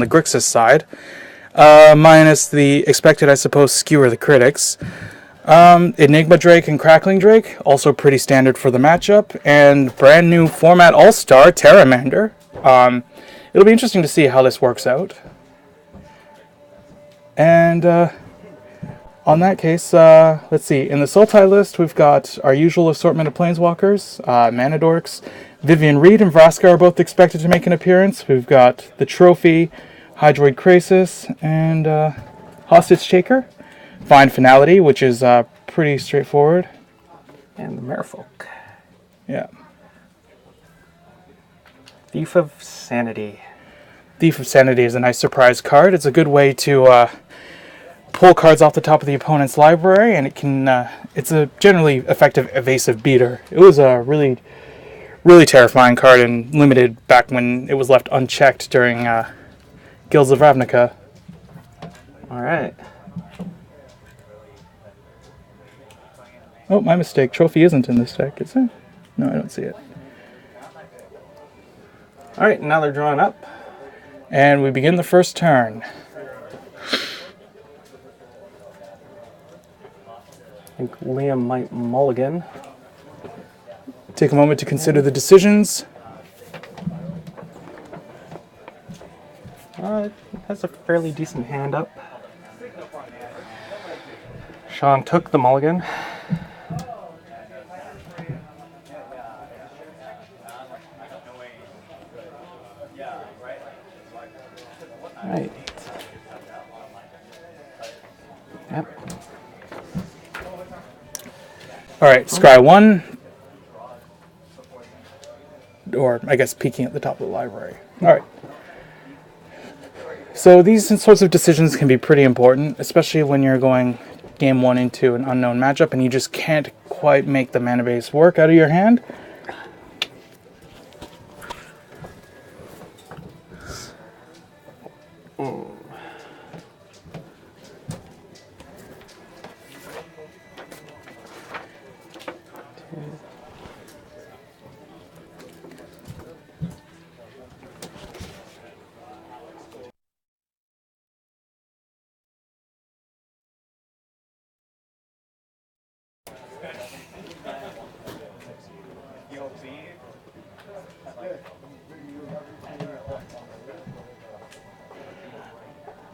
the Grixis side, minus the expected, I suppose, skewer the critics. Enigma Drake and Crackling Drake, also pretty standard for the matchup, and brand new format all-star, Terramander. It'll be interesting to see how this works out. And on that case, let's see. In the Sultai list, we've got our usual assortment of Planeswalkers, Manadorks. Vivian Reed and Vraska are both expected to make an appearance. We've got the Trophy, Hydroid Krasis, and Hostage Taker. Find Finality, which is pretty straightforward. And the Merfolk. Yeah. Thief of Sanity. Thief of Sanity is a nice surprise card. It's a good way to pull cards off the top of the opponent's library, and it can. It's a generally effective evasive beater. It was a really, really terrifying card and limited back when it was left unchecked during Guilds of Ravnica. All right. Oh, my mistake. Trophy isn't in this deck, is it? No, I don't see it. All right, now they're drawing up. And we begin the first turn. I think Liam might mulligan. Take a moment to consider the decisions. It has a fairly decent hand up. Sean took the mulligan. Right. Yep. All right, scry 1. Or, I guess, peeking at the top of the library. All right. So these sorts of decisions can be pretty important, especially when you're going game 1 into an unknown matchup and you just can't quite make the mana base work out of your hand.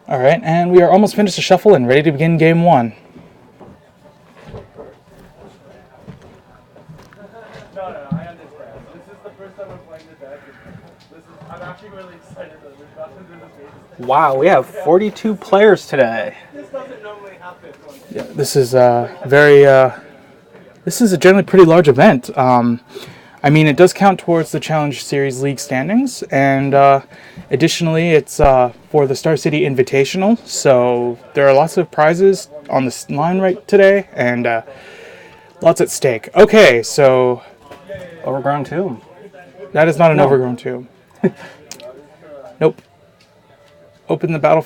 All right, and we are almost finished the shuffle and ready to begin game 1. No, I understand. This is the first time I'm playing the deck. I'm actually really excited that we've gotten through this game. Wow, we have 42 players today. This doesn't normally happen. Yeah, this is this is a generally pretty large event. I mean, it does count towards the Challenge Series League standings, and additionally, it's for the Star City Invitational, so there are lots of prizes on the line right today, and lots at stake. Okay, so... Overgrown Tomb. That is not an Overgrown Tomb. Nope. Open the battle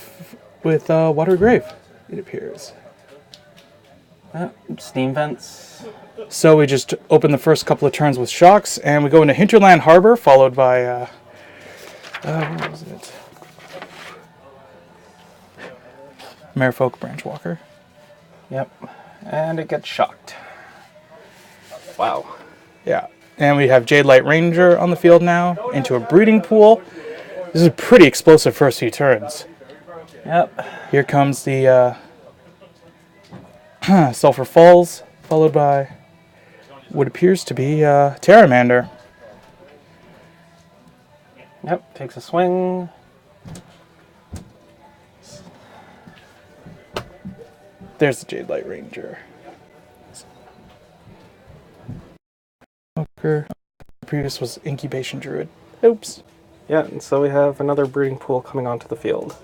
with Water Grave, it appears. Steam Vents. So we just open the first couple of turns with shocks, and we go into Hinterland Harbor, followed by, what was it? Merfolk Branchwalker. Yep. And it gets shocked. Wow. Yeah. And we have Jade Light Ranger on the field now, into a Breeding Pool. This is a pretty explosive first few turns. Yep. Here comes the Sulphur Falls, followed by what appears to be Terramander. Yep, takes a swing. There's the Jade Light Ranger. Okay. Previous was Incubation Druid. Oops. Yeah, and so we have another Breeding Pool coming onto the field.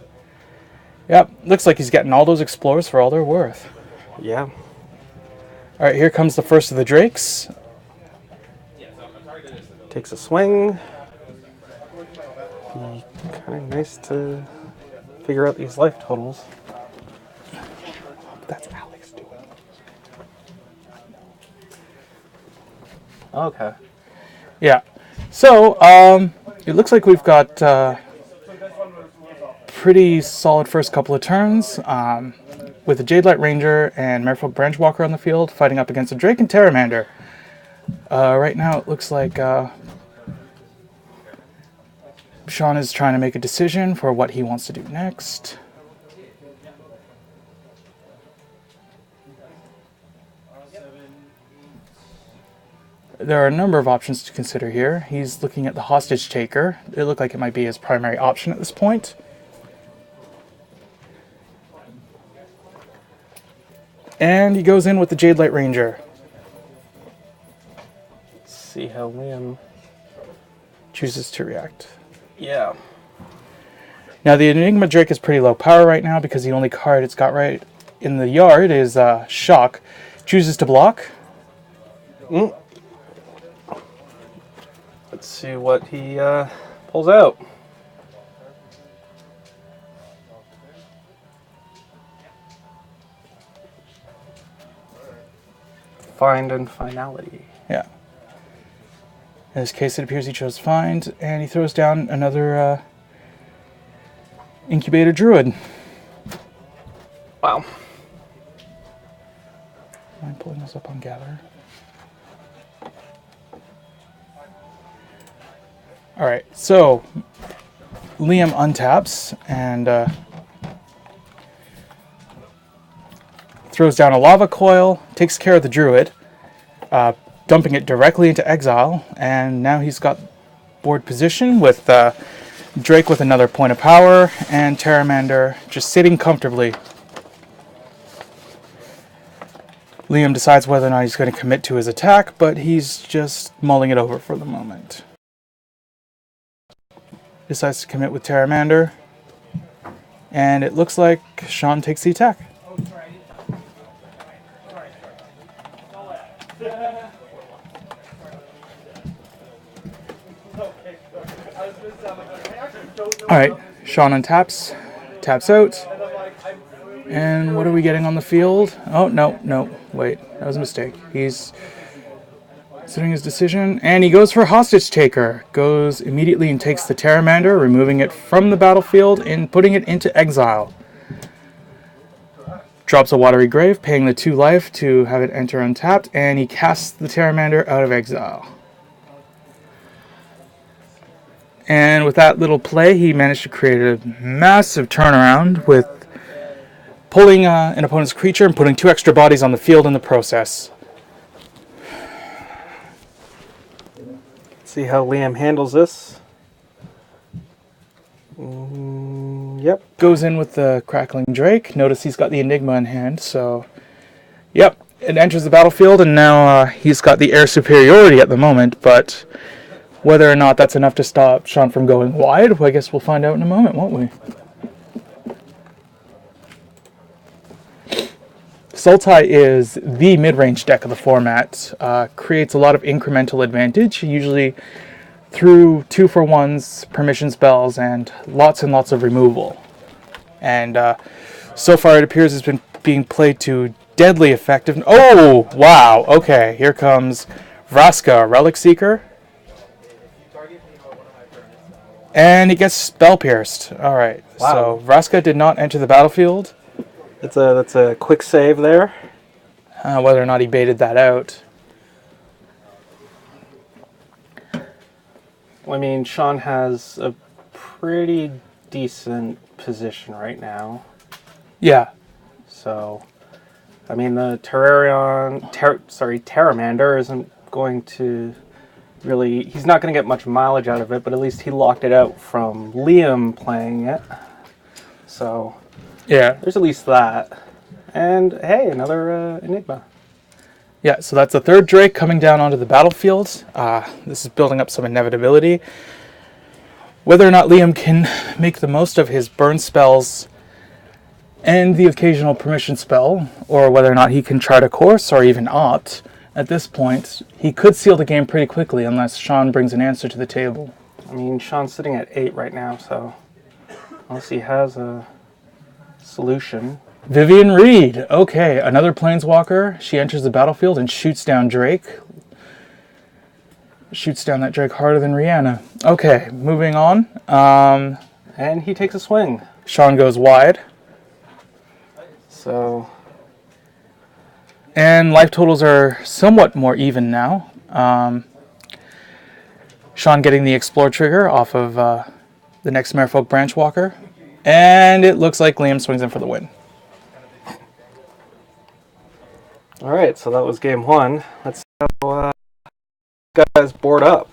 Yep, looks like he's getting all those Explorers for all they're worth. Yeah. All right, here comes the first of the Drakes. Takes a swing. Be kind of nice to figure out these life totals. That's Alex doing. Okay. Yeah. So, it looks like we've got pretty solid first couple of turns, with the Jade Light Ranger and Merfolk Branchwalker on the field, fighting up against a Drake and Terramander. Right now it looks like Sean is trying to make a decision for what he wants to do next. There are a number of options to consider here. He's looking at the Hostage Taker. It looked like it might be his primary option at this point. And he goes in with the Jade Light Ranger. Let's see how Liam Chooses to react. Yeah. Now the Enigma Drake is pretty low power right now because the only card it's got right in the yard is Shock. Chooses to block. Let's see what he pulls out. Find and Finality. Yeah. In this case, it appears he chose Find, and he throws down another Incubator Druid. Wow. I'm pulling this up on Gather. Alright, so Liam untaps and throws down a Lava Coil, takes care of the Druid, dumping it directly into exile, and now he's got board position with Drake with another point of power, and Terramander just sitting comfortably. Liam decides whether or not he's going to commit to his attack, but he's just mulling it over for the moment. Decides to commit with Terramander, and it looks like Sean takes the attack. Alright, Sean untaps, taps out, and what are we getting on the field? Oh, no, wait, that was a mistake. He's considering his decision, and he goes for Hostage Taker. Goes immediately and takes the Terramander, removing it from the battlefield and putting it into exile. Drops a Watery Grave, paying the 2 life to have it enter untapped, and he casts the Terramander out of exile. And with that little play, he managed to create a massive turnaround with pulling an opponent's creature and putting 2 extra bodies on the field in the process. See how Liam handles this. Yep. Goes in with the Crackling Drake. Notice he's got the Enigma in hand, so... Yep, it enters the battlefield, and now he's got the air superiority at the moment, but whether or not that's enough to stop Sean from going wide, well, I guess we'll find out in a moment, won't we? Sultai is the mid-range deck of the format. Creates a lot of incremental advantage, usually through 2-for-1s, permission spells, and lots of removal. And so far it appears it's been being played to deadly effective. Oh, wow, okay, here comes Vraska, Relic Seeker. And he gets Spell Pierced. Alright, wow. So Vraska did not enter the battlefield. That's a quick save there. Whether or not he baited that out. I mean, Sean has a pretty decent position right now. Yeah. So, I mean, the Terramander isn't going to really... He's not going to get much mileage out of it, but at least he locked it out from Liam playing it. So... Yeah. There's at least that. And, hey, another Enigma. Yeah, so that's the 3rd Drake coming down onto the battlefield. This is building up some inevitability. Whether or not Liam can make the most of his burn spells and the occasional permission spell, or whether or not he can try to course or even opt, at this point, he could seal the game pretty quickly unless Sean brings an answer to the table. I mean, Sean's sitting at 8 right now, so unless he has a solution. Vivian Reed. Okay, another Planeswalker. She enters the battlefield and shoots down Drake. Shoots down that Drake harder than Rihanna. Okay, moving on. And he takes a swing. Sean goes wide. So, And life totals are somewhat more even now. Sean getting the Explore trigger off of the next Merfolk Branchwalker. And it looks like Liam swings in for the win. all right, so that was game one. Let's see how guys board up.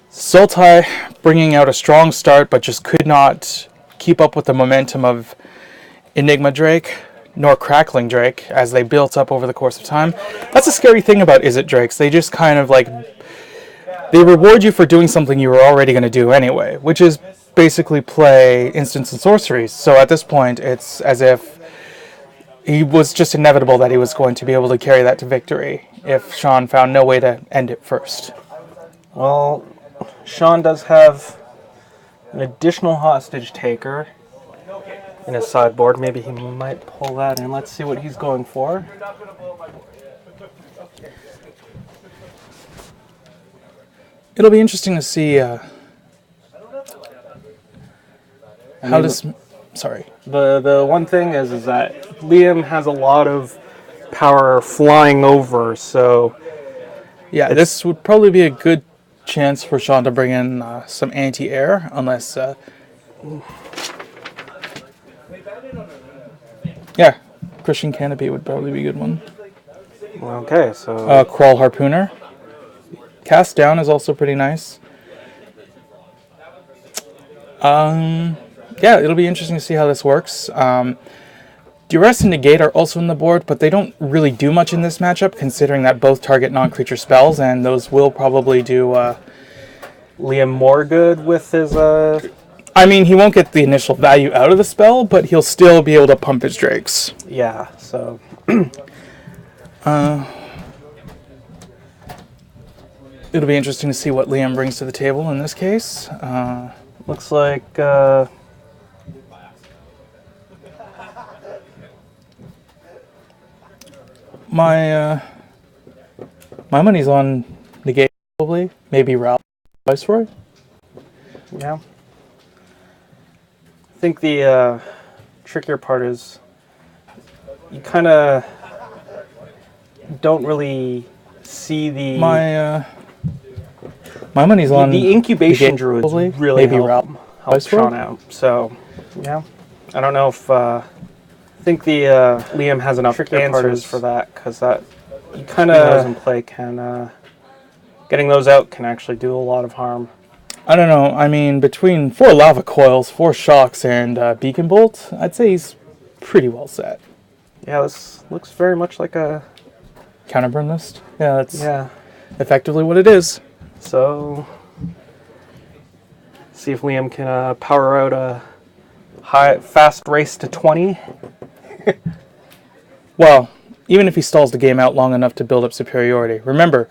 Sultai bringing out a strong start, but just could not keep up with the momentum of Enigma Drake, nor Crackling Drake, as they built up over the course of time. That's a scary thing about Is It Drakes. They just kind of like, they reward you for doing something you were already going to do anyway, which is basically play instants and sorceries. So at this point, it's as if he was just inevitable that he was going to be able to carry that to victory if Sean found no way to end it first. Well, Sean does have an additional hostage taker in his sideboard. Maybe he might pull that in. Let's see what he's going for. It'll be interesting to see how does... Sorry. The one thing is that Liam has a lot of power flying over, so Yeah, this would probably be a good chance for Sean to bring in some anti-air, unless... yeah, Christian Canopy would probably be a good one. okay, so Crawl Harpooner. Cast Down is also pretty nice. Yeah, it'll be interesting to see how this works. Duress and Negate are also on the board, but they don't really do much in this matchup, considering that both target non-creature spells, and those will probably do... Liam more good with his I mean, he won't get the initial value out of the spell, but he'll still be able to pump his drakes. yeah, so It'll be interesting to see what Liam brings to the table in this case. looks like My money's on Negate, probably. Maybe Ralph Viceroy. yeah. I think the trickier part is you kind of don't really see the My money's on the incubation Negate, druids probably. really Maybe help Ralph Viceroy. Sean out. So yeah, I don't know if I think the Liam has enough answers for that, because that you kind of those in play can getting those out can actually do a lot of harm. I don't know. I mean, between 4 lava coils, 4 shocks, and beacon bolt, I'd say he's pretty well set. Yeah, this looks very much like a Counterburn list. Yeah, that's yeah. effectively what it is. So see if Liam can power out a fast race to 20. Well, even if he stalls the game out long enough to build up superiority. Remember,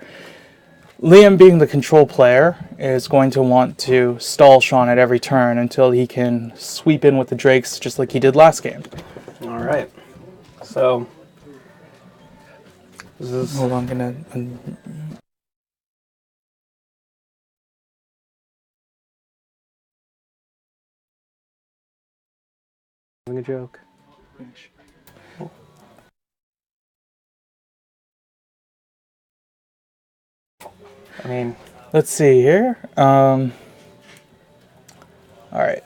Liam, being the control player, is going to want to stall Sean at every turn until he can sweep in with the drakes just like he did last game. All right. So this is Hold on, I'm gonna... having a joke. I mean, Let's see here. All right.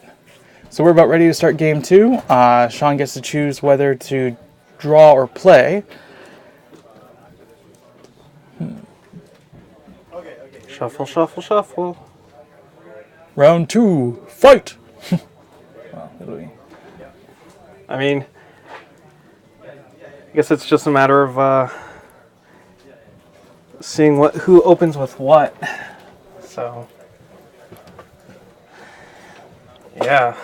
So we're about ready to start game 2. Sean gets to choose whether to draw or play. shuffle, shuffle, shuffle. Round 2, fight! Well, it'll be... I mean, I guess it's just a matter of seeing who opens with what. So, yeah.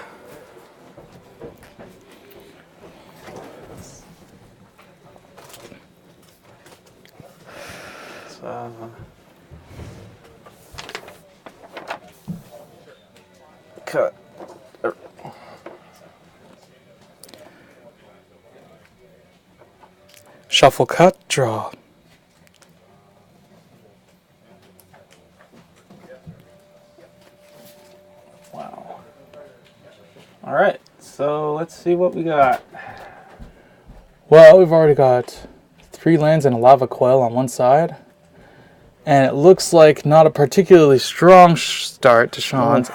Cut. Shuffle, cut, draw. Wow. All right, so let's see what we got. Well, we've already got 3 lands and a lava coil on one side. And it looks like not a particularly strong start to Sean's.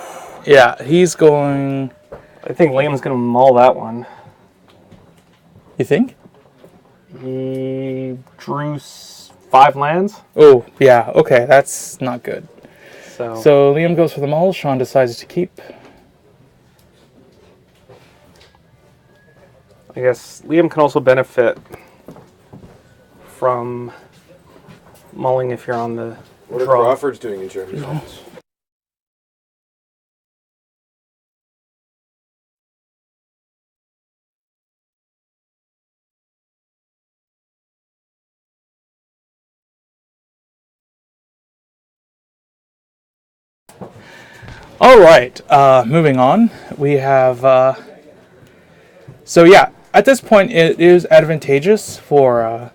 Yeah, he's going... I think Liam's going to mull that one. You think? He drew 5 lands. Oh, yeah, okay, that's not good. So Liam goes for the mull, Sean decides to keep. I guess Liam can also benefit from mulling if you're on the What are draw. Crawford's doing in Jeremy's office? All right, moving on. We have... So yeah, at this point it is advantageous for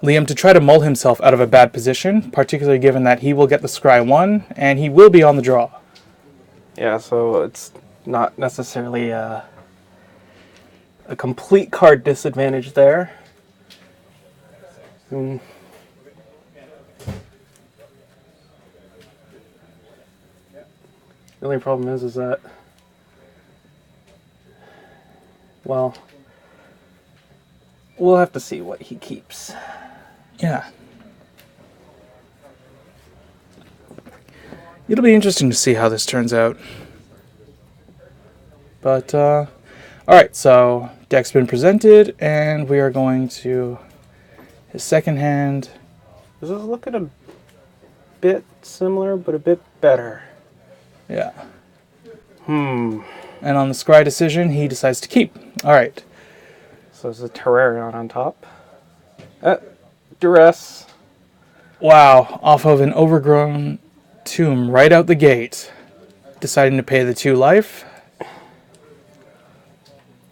Liam to try to mull himself out of a bad position, particularly given that he will get the scry 1 and he will be on the draw. Yeah, so it's not necessarily a complete card disadvantage there. The only problem is that, well, we'll have to see what he keeps. Yeah. It'll be interesting to see how this turns out. But, alright, so deck's been presented, and we are going to his second hand. This is looking a bit similar, but a bit better. Yeah. And And on the scry decision, he decides to keep. Alright. so there's a Terrarion on top. Duress. Wow, off of an overgrown tomb right out the gate. Deciding to pay the 2 life.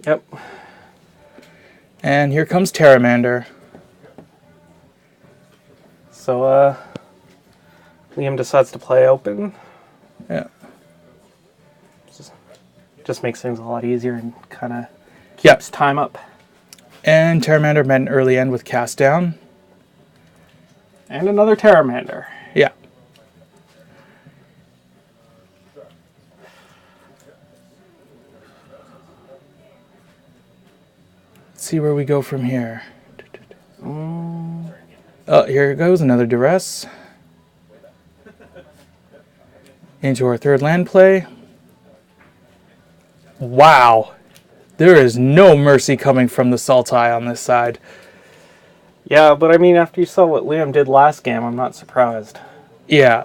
Yep. And here comes Terramander. So, Liam decides to play open. Yeah. Just makes things a lot easier and kind of Yep. keeps time up. And Terramander met an early end with cast down. And another Terramander. Yeah. Let's see where we go from here. Oh, here goes another duress. Into our third land play. Wow. There is no mercy coming from the Sultai on this side. Yeah, but I mean, after you saw what Liam did last game, I'm not surprised. Yeah.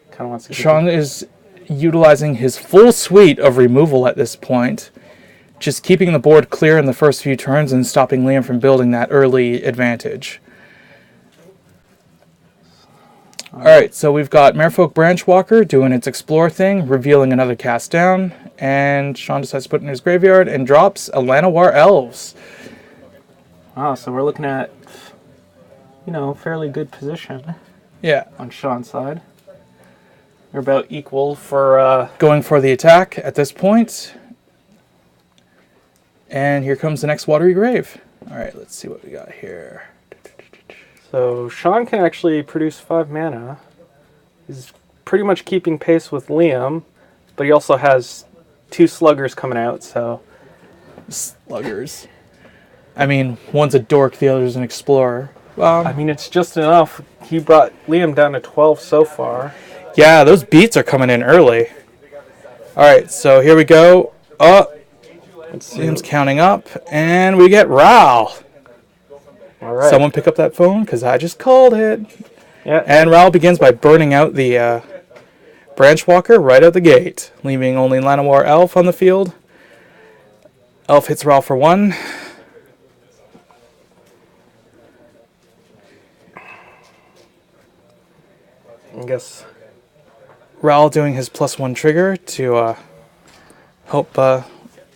Kind of wants to keep Sean is utilizing his full suite of removal at this point. Just keeping the board clear in the first few turns and stopping Liam from building that early advantage. Alright, so we've got Merfolk Branchwalker doing its explore thing, revealing another cast down, and Sean decides to put it in his graveyard and drops a Llanowar Elves. Oh, so we're looking at, fairly good position Yeah. on Sean's side. They're about equal for, Going for the attack at this point. And here comes the next Watery Grave. Alright, let's see what we got here. so Sean can actually produce 5 mana. He's pretty much keeping pace with Liam, but he also has 2 sluggers coming out, so. Sluggers. I mean, one's a dork, the other's an explorer. I mean, it's just enough. He brought Liam down to 12 so far. Yeah, those beats are coming in early. Alright, so here we go. Oh, Let's see. Liam's counting up, and we get Ral. All right. Someone pick up that phone, because I just called it. Yeah. And Ral begins by burning out the Branchwalker right out the gate, leaving only Llanowar Elf on the field. Elf hits Ral for 1. I guess. Ral doing his +1 trigger to help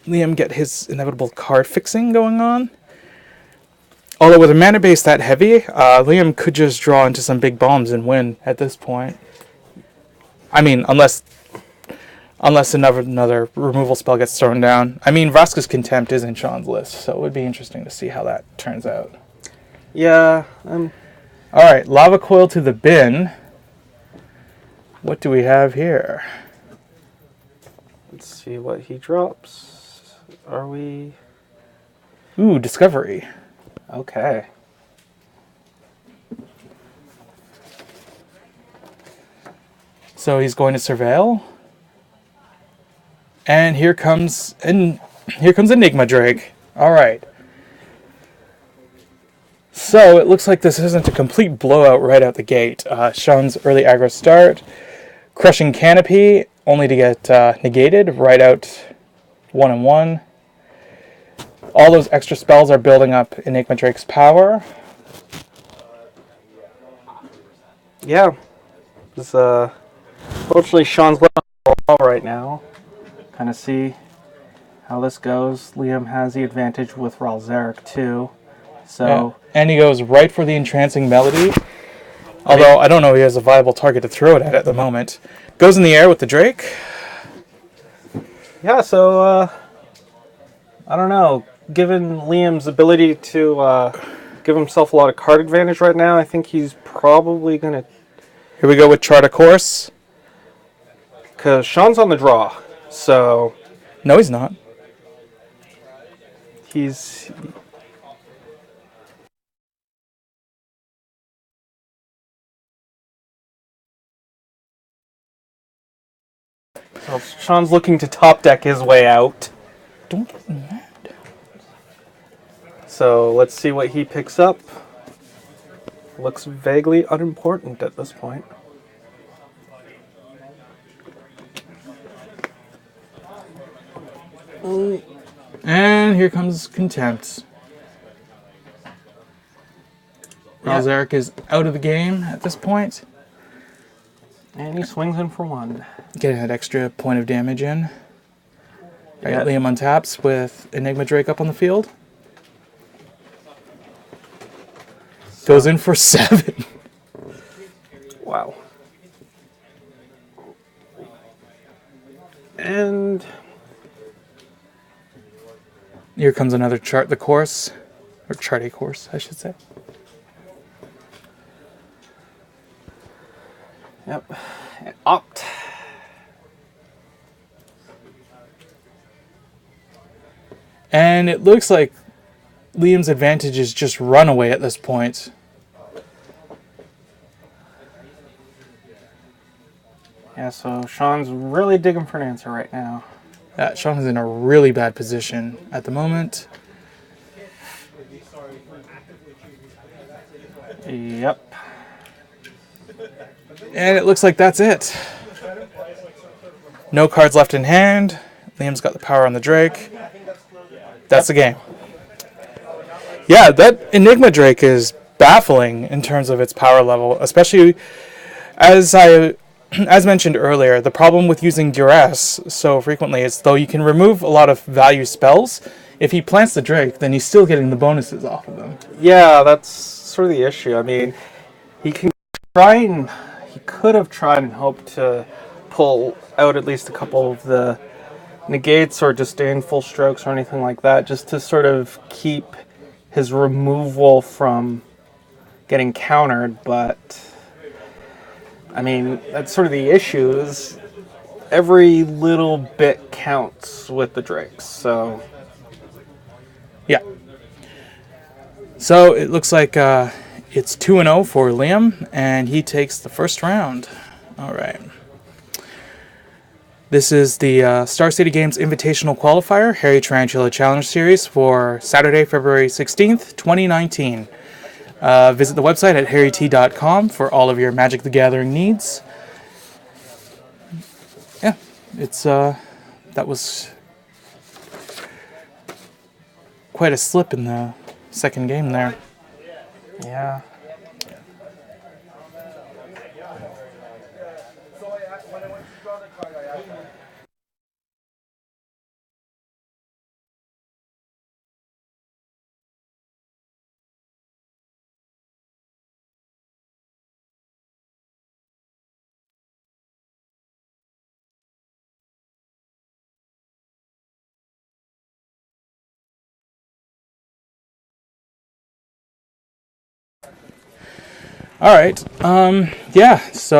Liam get his inevitable card fixing going on. Although with a mana base that heavy, Liam could just draw into some big bombs and win at this point. I mean, unless Unless another removal spell gets thrown down. I mean, Vraska's Contempt is in Sean's list, so it would be interesting to see how that turns out. Yeah. Alright, Lava Coil to the bin. What do we have here? Let's see what he drops. Are we... Ooh, Discovery. Okay. So he's going to Surveil. And here comes Enigma Drake. Alright. So it looks like this isn't a complete blowout right out the gate. Sean's early aggro start. Crushing Canopy, only to get negated right out 1-1. All those extra spells are building up Enigma Drake's power. Yeah. This, fortunately, Sean's left all right now. Kind of see how this goes. Liam has the advantage with Ralzeric too. So Yeah. And he goes right for the Entrancing Melody. Although I don't know if he has a viable target to throw it at the moment. Goes in the air with the Drake. Yeah, so I don't know. Given Liam's ability to give himself a lot of card advantage right now, I think he's probably going to... Here we go with Chart a Course. Because Sean's on the draw, so... No, he's not. He's... So Sean's looking to top deck his way out. Don't get mad. So let's see what he picks up. Looks vaguely unimportant at this point. And here comes Contempt. Ralzeric is out of the game at this point. And he swings in for one. Getting that extra point of damage in. Right, Yeah. Liam untaps with Enigma Drake up on the field. Goes in for 7. Wow. And Here comes another Chart the Course. Or Chart a Course, I should say. yep. Opt. And it looks like Liam's advantage is just runaway at this point. Yeah, so Sean's really digging for an answer right now. Sean is in a really bad position at the moment. Yep. And it looks like that's it. No cards left in hand. Liam's got the power on the Drake. That's the game. Yeah, that Enigma Drake is baffling in terms of its power level, especially as mentioned earlier, the problem with using Duress so frequently is though you can remove a lot of value spells, if he plants the Drake, then he's still getting the bonuses off of them. Yeah, that's sort of the issue. I mean, he could have tried and hoped to pull out at least a couple of the negates or disdainful strokes or anything like that, just to sort of keep his removal from getting countered, but I mean, that's sort of the issue, is every little bit counts with the Drakes, so... Yeah. So it looks like it's 2-0 for Liam, and he takes the first round. All right. This is the Star City Games Invitational Qualifier, Harry Tarantula Challenge Series for Saturday, February 16th, 2019. Visit the website at harryt.com for all of your Magic the Gathering needs. Yeah, it's that was quite a slip in the second game there. Yeah. All right. Yeah. So.